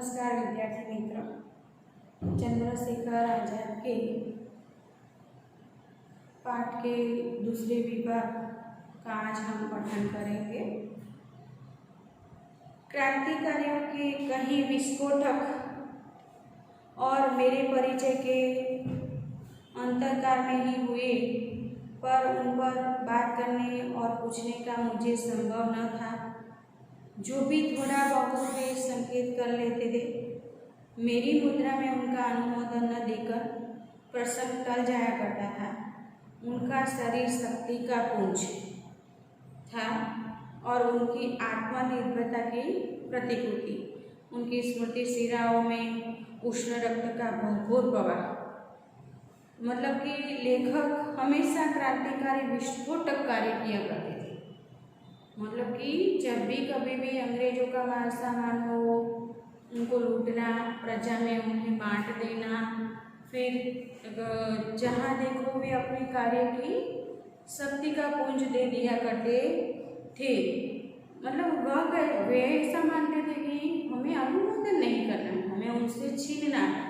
नमस्कार विद्यार्थी मित्र, चंद्रशेखर आजाद के पाठ के दूसरे विभाग का आज हम पठन करेंगे। क्रांतिकारियों के कहीं विस्फोटक और मेरे परिचय के अंतरकाल में ही हुए, पर उन पर बात करने और पूछने का मुझे संभव न था। जो भी थोड़ा बहुत वे संकेत कर लेते थे, मेरी मुद्रा में उनका अनुमोदन न देकर प्रसंग टल जाया करता था। उनका शरीर शक्ति का पुंज था और उनकी आत्मनिर्भरता की प्रतिकृति। उनकी स्मृति शिराओं में उष्ण रक्त का भरपूर प्रवाह। मतलब कि लेखक हमेशा क्रांतिकारी विस्फोटक कार्य किया करते थे। मतलब कि जब भी कभी भी अंग्रेजों का माल सामान हो, उनको लूटना, प्रजा में उन्हें बांट देना, फिर जहाँ देखो वे अपने कार्य की शक्ति का पुंज दे दिया करते थे। मतलब वह वे ऐसा मानते थे कि हमें अनुमोदन नहीं करना, हमें उनसे छीनना है।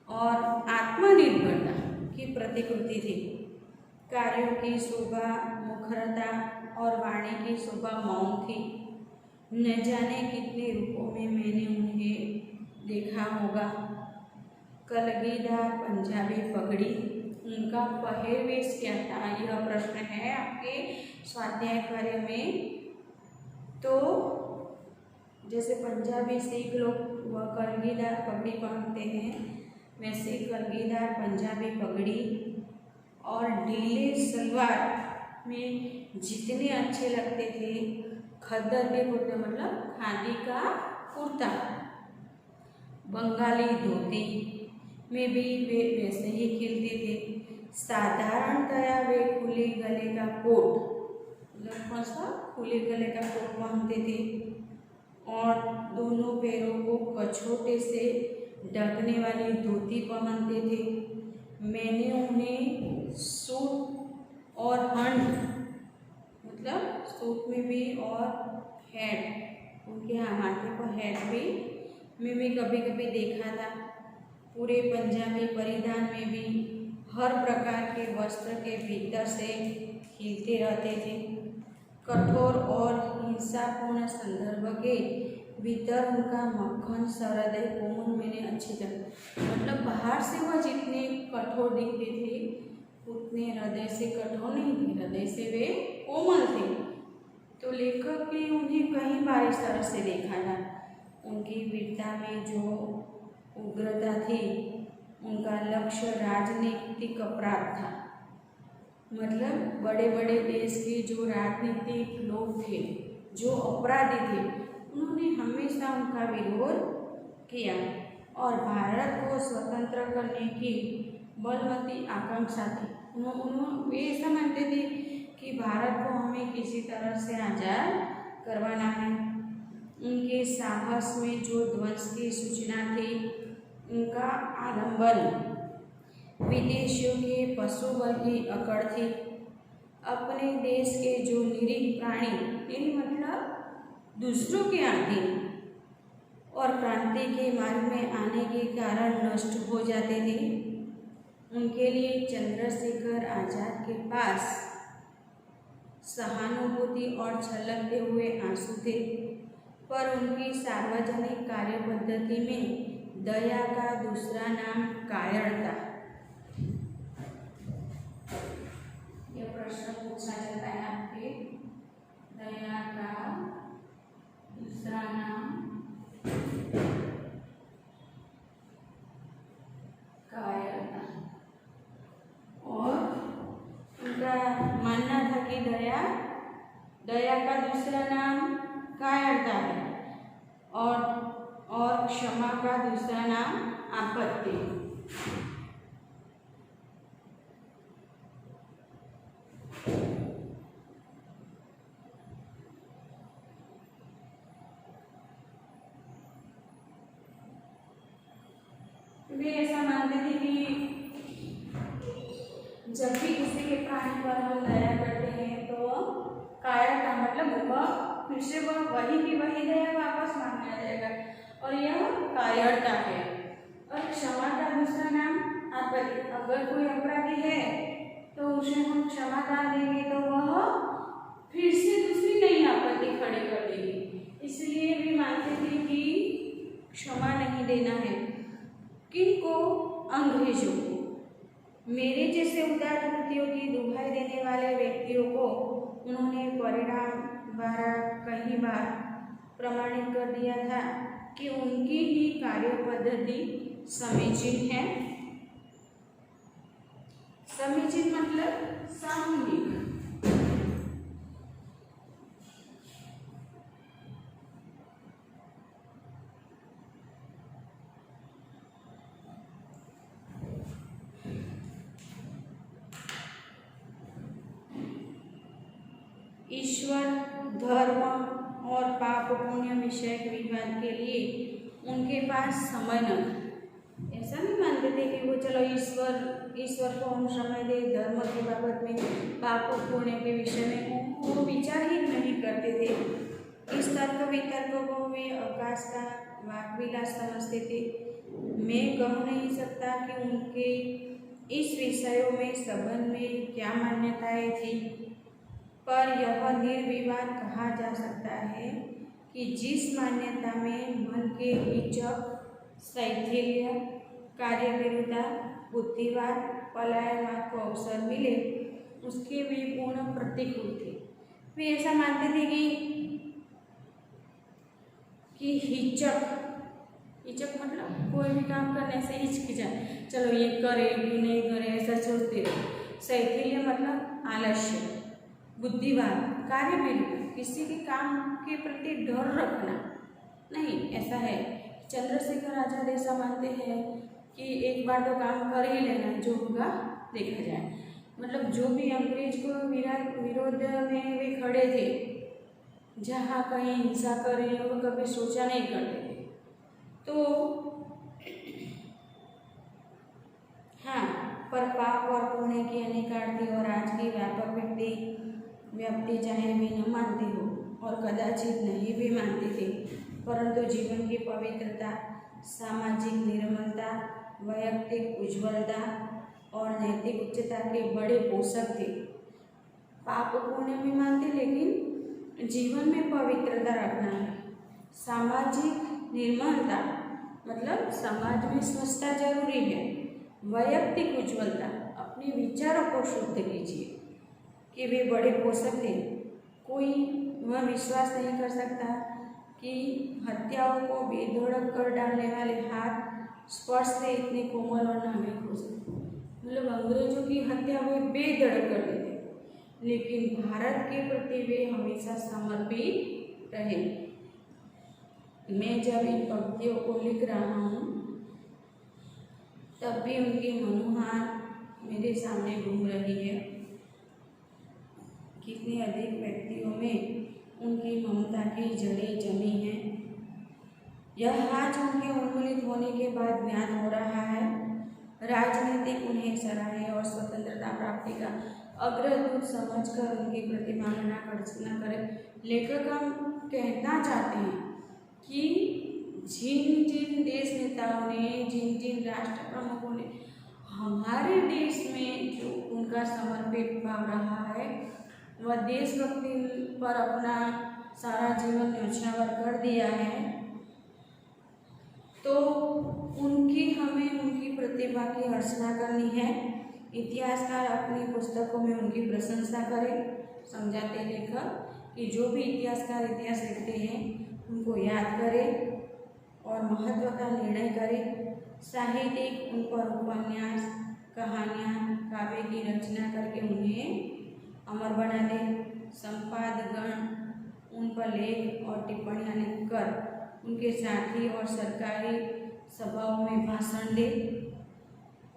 और आत्मनिर्भरता की प्रतिकृति थी। कार्यों की शोभा मुखरता और वाणी की शोभा मौन थी। न जाने कितने रूपों में मैंने उन्हें देखा होगा। कलगीदार पंजाबी पगड़ी, उनका पहरवेश क्या था, यह प्रश्न है आपके स्वाध्याय कार्य में। तो जैसे पंजाबी सिख लोग वह कलगीदार पगड़ी पहनते हैं, वैसे कलगीदार पंजाबी पगड़ी और ढीले सलवार में जितने अच्छे लगते थे खद्दर के कुर्ते, मतलब खादी का कुर्ता, बंगाली धोती में भी वे वैसे ही खिलते थे। साधारणतया वे खुले गले का कोट, मतलब कौन सा खुले गले का कोट पहनते थे और दोनों पैरों को कछोटे से ढकने वाली धोती पहनते थे। मैंने उन्हें सूट और हंड, मतलब सूट में भी और हैट, उनके माथे पर हैट भी में भी कभी कभी देखा था। पूरे पंजाबी परिधान में भी हर प्रकार के वस्त्र के भीतर से खिलते रहते थे। कठोर और हिंसापूर्ण संदर्भ के भीतर उनका मक्खन सरहृदय कोमल मैंने अच्छी तरह, मतलब बाहर से वह जितने कठोर दिखते थे उतने हृदय से कठोर नहीं थे, हृदय से वे कोमल थे। तो लेखक ने उन्हें कई बार इस तरह से देखा था। उनकी वीरता में जो उग्रता थी, उनका लक्ष्य राजनीतिक अपराध था। मतलब बड़े बड़े देश के जो राजनीतिक लोग थे, जो अपराधी थे, उन्होंने हमेशा उनका विरोध किया और भारत को स्वतंत्र करने की बलवती आकांक्षा थी। वे ऐसा मानते थे कि भारत को हमें किसी तरह से आज़ाद करवाना है। उनके साहस में जो ध्वंस की सूचना थी, उनका आलंबन विदेशियों के पशु बल की अकड़ थी। अपने देश के जो निरीह प्राणी, मतलब दूसरों के अधीन और क्रांति के मार्ग में आने के कारण नष्ट हो जाते थे, उनके लिए चंद्रशेखर आजाद के पास सहानुभूति और छलकते हुए आंसू थे। पर उनकी सार्वजनिक कार्य पद्धति में दया का दूसरा नाम कायरता। यह प्रश्न पूछा जाता है आपके, दया का दूसरा नाम कायरता। और उनका मानना था कि दया का दूसरा नाम कायरता है और क्षमा का दूसरा नाम आपत्ति। वे ऐसा मानते थे कि जब भी किसी के प्राणी पर हम दया करते हैं तो कायरता, मतलब वह फिर से वह वही की वही दया वापस मांगना जाएगा। और यह कायरता है। और क्षमा का दूसरा नाम आपत्ति। अगर कोई अपराधी है तो उसे हम क्षमा दान देंगे तो वह फिर से दूसरी नई आपत्ति खड़ी कर देगी। इसलिए वे मानते थे कि क्षमा नहीं देना है। किनको? अंग्रेजों को। मेरे जैसे उदार कृतियों की दुहाई देने वाले व्यक्तियों को उन्होंने परिणाम द्वारा कई बार प्रमाणित कर दिया था कि उनकी ही कार्य पद्धति समीचीन है। समीचीन मतलब सामूहिक। ईश्वर, धर्म और पाप पुण्य विषयक विवाद के लिए उनके पास समय न था। ऐसा नहीं मानते थे कि वो चलो ईश्वर को हम समय दे, धर्म की बाबत में, पाप पुण्य के विषय में वो विचार ही नहीं करते थे। इस तर्क वितर्क को वे अवकाश का वाकविलास समझते थे। मैं कह नहीं सकता कि उनके इस विषयों में संबंध में क्या मान्यताएं थी, पर यह निर्विवाद कहा जा सकता है कि जिस मान्यता में मन के हिचक, शैथिल्य, कार्यविरुद्धा, बुद्धिवाद, पलायनवाद को अवसर मिले उसके वे पूर्ण प्रतिकूल थे। वे ऐसा मानते थे कि हिचक मतलब कोई भी काम करने से हिचकिचाए, चलो ये करे कि नहीं करे ऐसा सोचते रहे। शैथिल्य मतलब आलस्य, बुद्धिवाद, कार्य विरुद्ध, किसी के काम के प्रति डर रखना नहीं। ऐसा है चंद्रशेखर आजाद ऐसा मानते हैं कि एक बार तो काम कर ही लेना, जो होगा देखा जाए। मतलब जो भी अंग्रेज को विरोध में वे खड़े थे, जहाँ कहीं हिंसा करें वो कभी सोचा नहीं करते थे। तो हाँ, पर पाप और पुण्य की अनेक आरती और आज की व्यापक व्यक्ति चाहे भी न मानती हो और कदाचित नहीं भी मानती थी, परंतु जीवन की पवित्रता, सामाजिक निर्मलता, वैयक्तिक उज्ज्वलता और नैतिक उच्चता के बड़े पोषक थे। पाप पुण्य भी मानते, लेकिन जीवन में पवित्रता रखना है। सामाजिक निर्मलता मतलब समाज में स्वच्छता जरूरी है। वैयक्तिक उज्ज्वलता, अपने विचारों को शुद्ध कीजिए कि वे बड़े पोषक थे। कोई वह विश्वास नहीं कर सकता कि हत्याओं को बेधड़क कर डालने वाले हाथ स्पर्श से इतने कोमल और नाजुक हो सकते। मतलब अंग्रेजों की हत्या वे बेधड़क कर देते, लेकिन भारत के प्रति वे हमेशा समर्पित रहे। मैं जब इन पंक्तियों को लिख रहा हूँ तब भी उनकी मनोहार मेरे सामने घूम रही है। कितने अधिक व्यक्तियों में उनकी ममता की जड़ें जमी हैं, यह आज उनके उन्मूलित होने के बाद ज्ञात हो रहा है। राजनीतिक उन्हें सराहे और स्वतंत्रता प्राप्ति का अग्रदूत समझकर उनकी प्रतिमानना न करें। लेखक हम कहना चाहते हैं कि जिन जिन देश नेताओं ने, जिन जिन राष्ट्र प्रमुखों ने हमारे देश में जो उनका समर्पित भाव रहा है, वह देशभक्ति पर अपना सारा जीवन न्यौछावर कर दिया है, तो हमें उनकी प्रतिभा की अर्चना करनी है। इतिहासकार अपनी पुस्तकों में उनकी प्रशंसा करें। समझाते लेखक कि जो भी इतिहासकार इतिहास लिखते हैं उनको याद करें और महत्व का निर्णय करें। साहित्यिक उन पर उपन्यास, कहानियाँ, काव्य की रचना करके उन्हें अमर बना दें। संपादकगण उन पर लेख और टिप्पणियाँ लिखकर उनके साथी और सरकारी सभाओं में भाषण दे,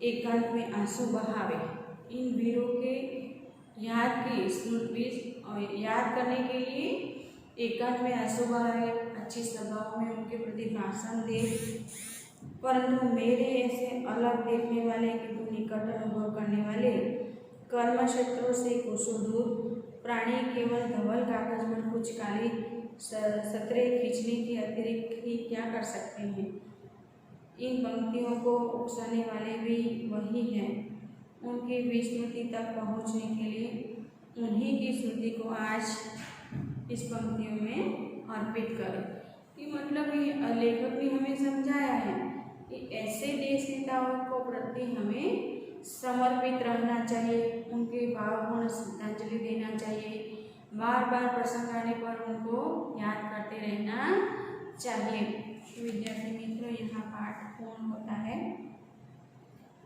एकांत में आंसू बहावे। इन वीरों के याद करने के लिए एकांत में आंसू बहावे, अच्छी सभाओं में उनके प्रति भाषण दे। परंतु मेरे ऐसे अलग देखने वाले किंतु निकट अनुभव करने वाले कर्म क्षेत्रों से कोसों दूर प्राणी केवल धवल कागज पर कुछ काली सतरें खींचने के अतिरिक्त ही क्या कर सकते हैं। इन पंक्तियों को उकसाने वाले भी वही हैं। उनकी विस्मृति तक पहुँचने के लिए उन्हीं की स्मृति को आज इस पंक्तियों में अर्पित करें। कि मतलब ये लेखक ने हमें समझाया है कि ऐसे देश नेताओं को प्रति हमें समर्पित रहना चाहिए, उनके भावपूर्ण श्रद्धांजलि देना चाहिए, बार बार प्रसंग आने पर उनको याद करते रहना चाहिए। विद्यार्थी मित्रों, यहाँ पाठ पूर्ण होता है।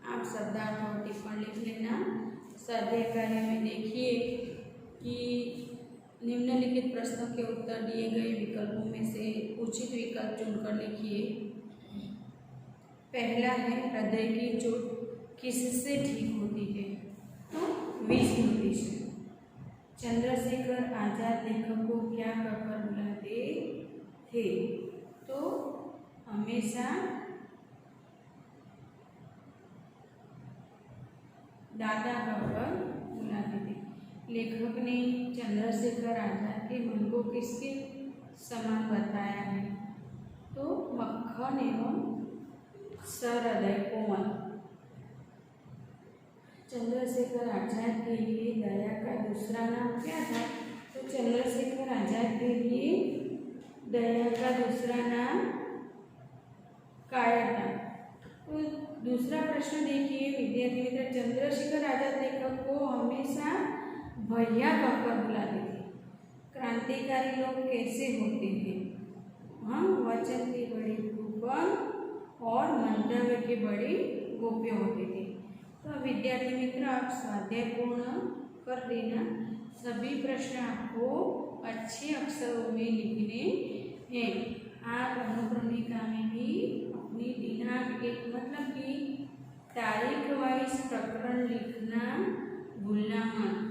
आप शब्दार्थ और टिप्पणी लिख लेना। स्वाध्याय कार्य में देखिए कि निम्नलिखित प्रश्नों के उत्तर दिए गए विकल्पों में से उचित विकल्प चुनकर लिखिए। पहला है, हृदय की चोट किससे ठीक होती है? तो विस्मृति से। चंद्रशेखर आजाद लेखक को क्या कहकर बुलाते थे? तो हमेशा दादा कहकर बुलाते थे। लेखक ने चंद्रशेखर आजाद के मन को किसके समान बताया है? तो मक्खन एवं सहृदय कोमल। चंद्रशेखर आजाद के लिए दया का दूसरा नाम क्या था? तो चंद्रशेखर आजाद के लिए दया का दूसरा नाम कायरता। तो दूसरा प्रश्न देखिए विद्यार्थी मित्र, चंद्रशेखर आजाद लेखक को हमेशा भैया कहकर बुलाते थे। क्रांतिकारी लोग कैसे होते हैं? हम वचन के बड़े कृपण और मंतव्य के बड़े गोप्य होते थे। तो विद्यार्थी मित्र, आप स्वाध्याय पूर्ण कर देना। सभी प्रश्न आपको अच्छे अक्षरों में लिखने हैं। आप अनुक्रमिका में भी अपनी दिनांक एक मतलब कि तारीख वाइज प्रकरण लिखना भूलना मत।